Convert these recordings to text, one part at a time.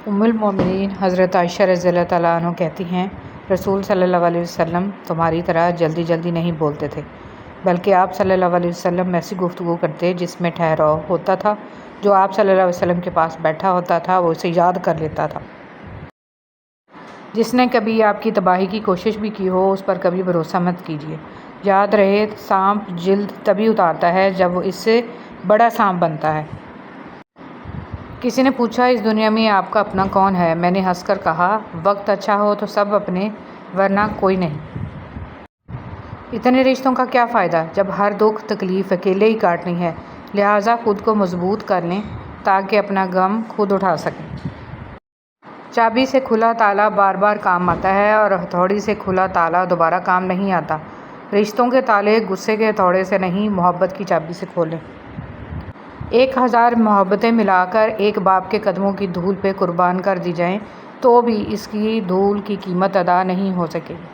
ام المومنین حضرت عائشہ رضی اللہ تعالیٰ عنہ کہتی ہیں، رسول صلی اللہ علیہ وسلم تمہاری طرح جلدی جلدی نہیں بولتے تھے، بلکہ آپ صلی اللہ علیہ وسلم ایسی گفتگو کرتے جس میں ٹھہراؤ ہوتا تھا۔ جو آپ صلی اللہ علیہ وسلم کے پاس بیٹھا ہوتا تھا وہ اسے یاد کر لیتا تھا۔ جس نے کبھی آپ کی تباہی کی کوشش بھی کی ہو اس پر کبھی بھروسہ مت کیجیے۔ یاد رہے، سانپ جلد تبھی اتارتا ہے جب وہ اس سے بڑا سانپ بنتا ہے۔ کسی نے پوچھا، اس دنیا میں آپ کا اپنا کون ہے؟ میں نے ہنس کر کہا، وقت اچھا ہو تو سب اپنے، ورنہ کوئی نہیں۔ اتنے رشتوں کا کیا فائدہ جب ہر دکھ تکلیف اکیلے ہی کاٹنی ہے؟ لہٰذا خود کو مضبوط کر لیں تاکہ اپنا غم خود اٹھا سکیں۔ چابی سے کھلا تالا بار بار کام آتا ہے اور ہتھوڑی سے کھلا تالا دوبارہ کام نہیں آتا۔ رشتوں کے تالے غصے کے ہتھوڑے سے نہیں، محبت کی چابی سے کھولیں۔ 1000 محبتیں ملا کر ایک باپ کے قدموں کی دھول پہ قربان کر دی جائیں تو بھی اس کی دھول کی قیمت ادا نہیں ہو سکے گی۔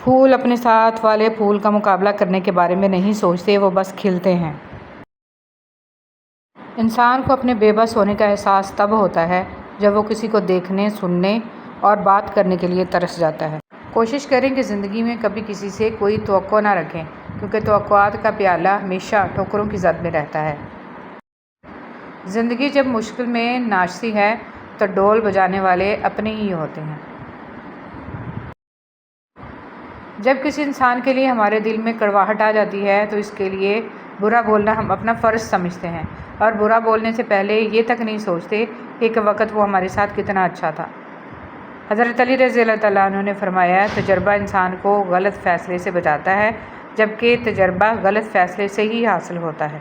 پھول اپنے ساتھ والے پھول کا مقابلہ کرنے کے بارے میں نہیں سوچتے، وہ بس کھلتے ہیں۔ انسان کو اپنے بے بس ہونے کا احساس تب ہوتا ہے جب وہ کسی کو دیکھنے، سننے اور بات کرنے کے لیے ترس جاتا ہے۔ کوشش کریں کہ زندگی میں کبھی کسی سے کوئی توقع نہ رکھیں، کیونکہ توقعات کا پیالہ ہمیشہ ٹھوکروں کی زد میں رہتا ہے۔ زندگی جب مشکل میں ناچتی ہے تو ڈول بجانے والے اپنے ہی ہوتے ہیں۔ جب کسی انسان کے لیے ہمارے دل میں کڑواہٹ آ جاتی ہے تو اس کے لیے برا بولنا ہم اپنا فرض سمجھتے ہیں، اور برا بولنے سے پہلے یہ تک نہیں سوچتے کہ ایک وقت وہ ہمارے ساتھ کتنا اچھا تھا۔ حضرت علی رضی اللہ تعالیٰ عنہ نے فرمایا، تجربہ انسان کو غلط فیصلے سے بچاتا ہے، جبکہ تجربہ غلط فیصلے سے ہی حاصل ہوتا ہے۔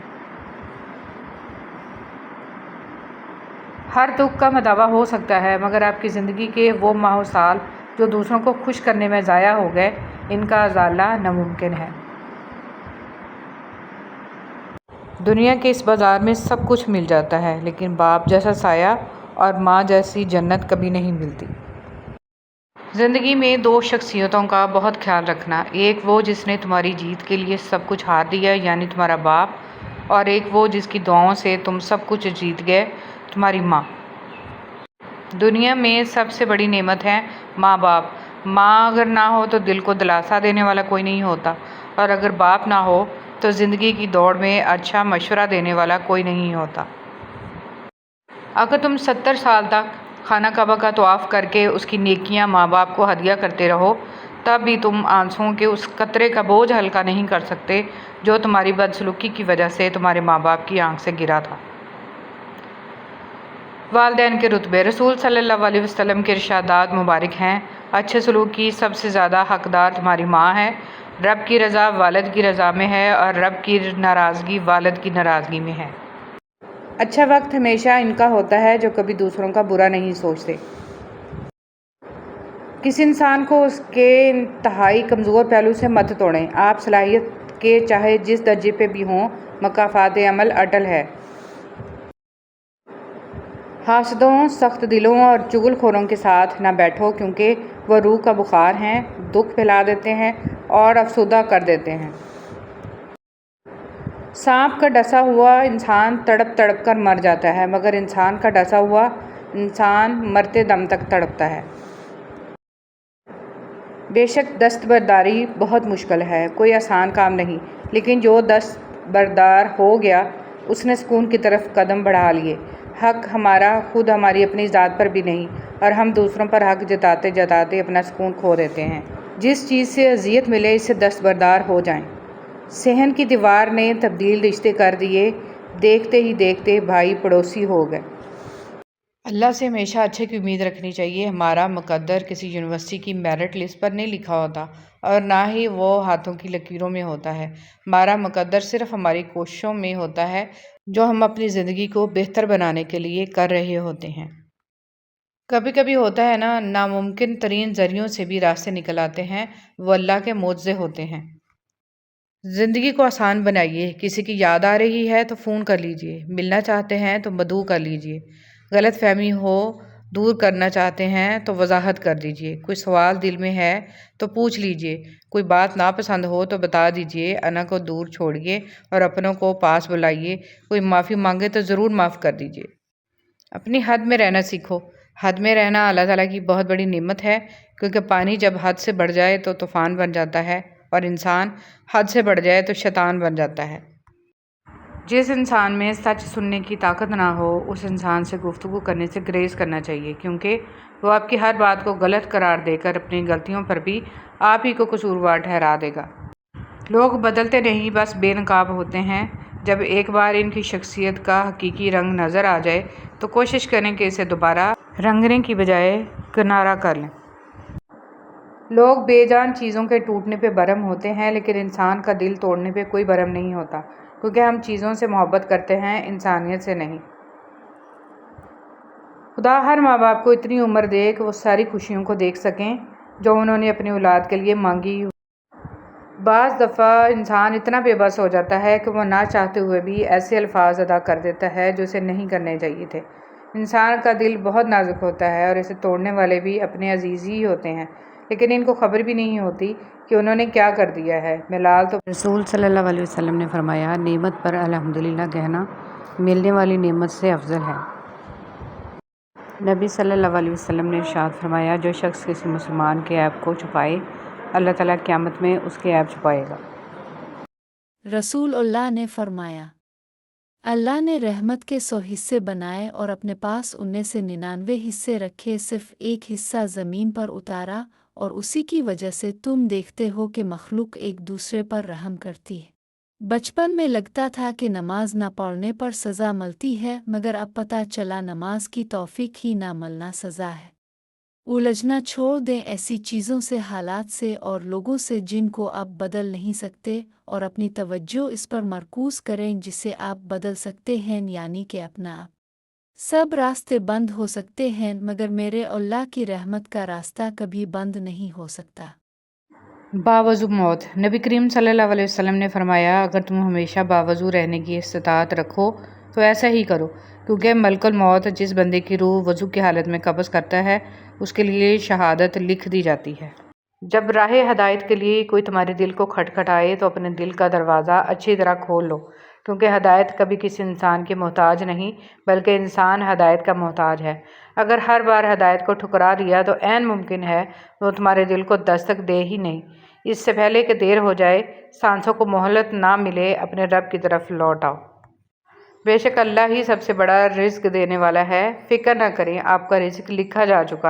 ہر دکھ کا مداوع ہو سکتا ہے، مگر آپ کی زندگی کے وہ ماہ و سال جو دوسروں کو خوش کرنے میں ضائع ہو گئے، ان کا ازالہ ناممکن ہے۔ دنیا کے اس بازار میں سب کچھ مل جاتا ہے، لیکن باپ جیسا سایہ اور ماں جیسی جنت کبھی نہیں ملتی۔ زندگی میں 2 شخصیتوں کا بہت خیال رکھنا، ایک وہ جس نے تمہاری جیت کے لیے سب کچھ ہار دیا یعنی تمہارا باپ، اور ایک وہ جس کی دعاؤں سے تم سب کچھ جیت گئے، تمہاری ماں۔ دنیا میں سب سے بڑی نعمت ہے ماں باپ۔ ماں اگر نہ ہو تو دل کو دلاسا دینے والا کوئی نہیں ہوتا، اور اگر باپ نہ ہو تو زندگی کی دوڑ میں اچھا مشورہ دینے والا کوئی نہیں ہوتا۔ اگر تم 70 سال تک خانہ کعبہ کا طواف کر کے اس کی نیکیاں ماں باپ کو ہدیہ کرتے رہو، تب بھی تم آنسوؤں کے اس قطرے کا بوجھ ہلکا نہیں کر سکتے جو تمہاری بدسلوکی کی وجہ سے تمہارے ماں باپ کی آنکھ سے گرا تھا۔ والدین کے رتبے، رسول صلی اللہ علیہ وسلم کے ارشادات مبارک ہیں، اچھے سلوک کی سب سے زیادہ حقدار تمہاری ماں ہے۔ رب کی رضا والد کی رضا میں ہے اور رب کی ناراضگی والد کی ناراضگی میں ہے۔ اچھا وقت ہمیشہ ان کا ہوتا ہے جو کبھی دوسروں کا برا نہیں سوچتے۔ کسی انسان کو اس کے انتہائی کمزور پہلو سے مت توڑیں۔ آپ صلاحیت کے چاہے جس درجے پہ بھی ہوں، مکافات عمل اٹل ہے۔ حاسدوں، سخت دلوں اور چغل خوروں کے ساتھ نہ بیٹھو، کیونکہ وہ روح کا بخار ہیں، دکھ پھیلا دیتے ہیں اور افسردہ کر دیتے ہیں۔ سانپ کا ڈسا ہوا انسان تڑپ تڑپ کر مر جاتا ہے، مگر انسان کا ڈسا ہوا انسان مرتے دم تک تڑپتا ہے۔ بے شک دستبرداری بہت مشکل ہے، کوئی آسان کام نہیں، لیکن جو دستبردار ہو گیا اس نے سکون کی طرف قدم بڑھا لیے۔ حق ہمارا خود ہماری اپنی ذات پر بھی نہیں، اور ہم دوسروں پر حق جتاتے جتاتے اپنا سکون کھو دیتے ہیں۔ جس چیز سے اذیت ملے اس سے دستبردار ہو جائیں۔ صحن کی دیوار نے تبدیل رشتے کر دیے، دیکھتے ہی دیکھتے بھائی پڑوسی ہو گئے۔ اللہ سے ہمیشہ اچھے کی امید رکھنی چاہیے۔ ہمارا مقدر کسی یونیورسٹی کی میرٹ لسٹ پر نہیں لکھا ہوتا، اور نہ ہی وہ ہاتھوں کی لکیروں میں ہوتا ہے۔ ہمارا مقدر صرف ہماری کوششوں میں ہوتا ہے جو ہم اپنی زندگی کو بہتر بنانے کے لیے کر رہے ہوتے ہیں۔ کبھی کبھی ہوتا ہے نا، ناممکن ترین ذریعوں سے بھی راستے نکل آتے ہیں، وہ اللہ کے معجزے ہوتے ہیں۔ زندگی کو آسان بنائیے۔ کسی کی یاد آ رہی ہے تو فون کر لیجئے، ملنا چاہتے ہیں تو مدعو کر لیجئے، غلط فہمی ہو دور کرنا چاہتے ہیں تو وضاحت کر دیجئے، کوئی سوال دل میں ہے تو پوچھ لیجئے، کوئی بات ناپسند ہو تو بتا دیجئے، انا کو دور چھوڑیے اور اپنوں کو پاس بلائیے، کوئی معافی مانگے تو ضرور معاف کر دیجئے۔ اپنی حد میں رہنا سیکھو۔ حد میں رہنا اللہ تعالیٰ کی بہت بڑی نعمت ہے، کیونکہ پانی جب حد سے بڑھ جائے تو طوفان بن جاتا ہے، اور انسان حد سے بڑھ جائے تو شیطان بن جاتا ہے۔ جس انسان میں سچ سننے کی طاقت نہ ہو، اس انسان سے گفتگو کرنے سے گریز کرنا چاہیے، کیونکہ وہ آپ کی ہر بات کو غلط قرار دے کر اپنی غلطیوں پر بھی آپ ہی کو قصوروار ٹھہرا دے گا۔ لوگ بدلتے نہیں، بس بے نقاب ہوتے ہیں۔ جب ایک بار ان کی شخصیت کا حقیقی رنگ نظر آ جائے تو کوشش کریں کہ اسے دوبارہ رنگنے کی بجائے کنارہ کر لیں۔ لوگ بے جان چیزوں کے ٹوٹنے پہ برہم ہوتے ہیں، لیکن انسان کا دل توڑنے پہ کوئی برہم نہیں ہوتا، کیونکہ ہم چیزوں سے محبت کرتے ہیں، انسانیت سے نہیں۔ خدا ہر ماں باپ کو اتنی عمر دے کہ وہ ساری خوشیوں کو دیکھ سکیں جو انہوں نے اپنی اولاد کے لیے مانگی۔ بعض دفعہ انسان اتنا بے بس ہو جاتا ہے کہ وہ نہ چاہتے ہوئے بھی ایسے الفاظ ادا کر دیتا ہے جو اسے نہیں کرنے چاہیے تھے۔ انسان کا دل بہت نازک ہوتا ہے، اور اسے توڑنے والے بھی اپنے عزیز ہی ہوتے ہیں، لیکن ان کو خبر بھی نہیں ہوتی کہ انہوں نے کیا کر دیا ہے۔ ملال تو رسول صلی اللہ علیہ وسلم نے فرمایا، نعمت پر الحمدللہ کہنا ملنے والی نعمت سے افضل ہے۔ نبی صلی اللہ علیہ وسلم نے ارشاد فرمایا، جو شخص کسی مسلمان کے عیب کو چھپائے، اللہ تعالیٰ قیامت میں اس کے عیب چھپائے گا۔ رسول اللہ نے فرمایا، اللہ نے رحمت کے 100 حصے بنائے اور اپنے پاس 99 حصے رکھے، صرف ایک حصہ زمین پر اتارا، اور اسی کی وجہ سے تم دیکھتے ہو کہ مخلوق ایک دوسرے پر رحم کرتی ہے۔ بچپن میں لگتا تھا کہ نماز نہ پڑھنے پر سزا ملتی ہے، مگر اب پتہ چلا نماز کی توفیق ہی نہ ملنا سزا ہے۔ الجھنا چھوڑ دیں ایسی چیزوں سے، حالات سے اور لوگوں سے جن کو آپ بدل نہیں سکتے، اور اپنی توجہ اس پر مرکوز کریں جسے آپ بدل سکتے ہیں، یعنی کہ اپنا آپ۔ سب راستے بند ہو سکتے ہیں، مگر میرے اللہ کی رحمت کا راستہ کبھی بند نہیں ہو سکتا۔ باوضو موت۔ نبی کریم صلی اللہ علیہ وسلم نے فرمایا، اگر تم ہمیشہ باوضو رہنے کی استطاعت رکھو تو ایسا ہی کرو، کیونکہ ملک الموت جس بندے کی روح وضو کی حالت میں قبض کرتا ہے، اس کے لیے شہادت لکھ دی جاتی ہے۔ جب راہ ہدایت کے لیے کوئی تمہارے دل کو کھٹکھٹائے تو اپنے دل کا دروازہ اچھی طرح کھول لو، کیونکہ ہدایت کبھی کسی انسان کے محتاج نہیں، بلکہ انسان ہدایت کا محتاج ہے۔ اگر ہر بار ہدایت کو ٹھکرا دیا تو عین ممکن ہے وہ تمہارے دل کو دستک دے ہی نہیں۔ اس سے پہلے کہ دیر ہو جائے، سانسوں کو مہلت نہ ملے، اپنے رب کی طرف لوٹ آؤ۔ بے شک اللہ ہی سب سے بڑا رزق دینے والا ہے، فکر نہ کریں، آپ کا رزق لکھا جا چکا ہے۔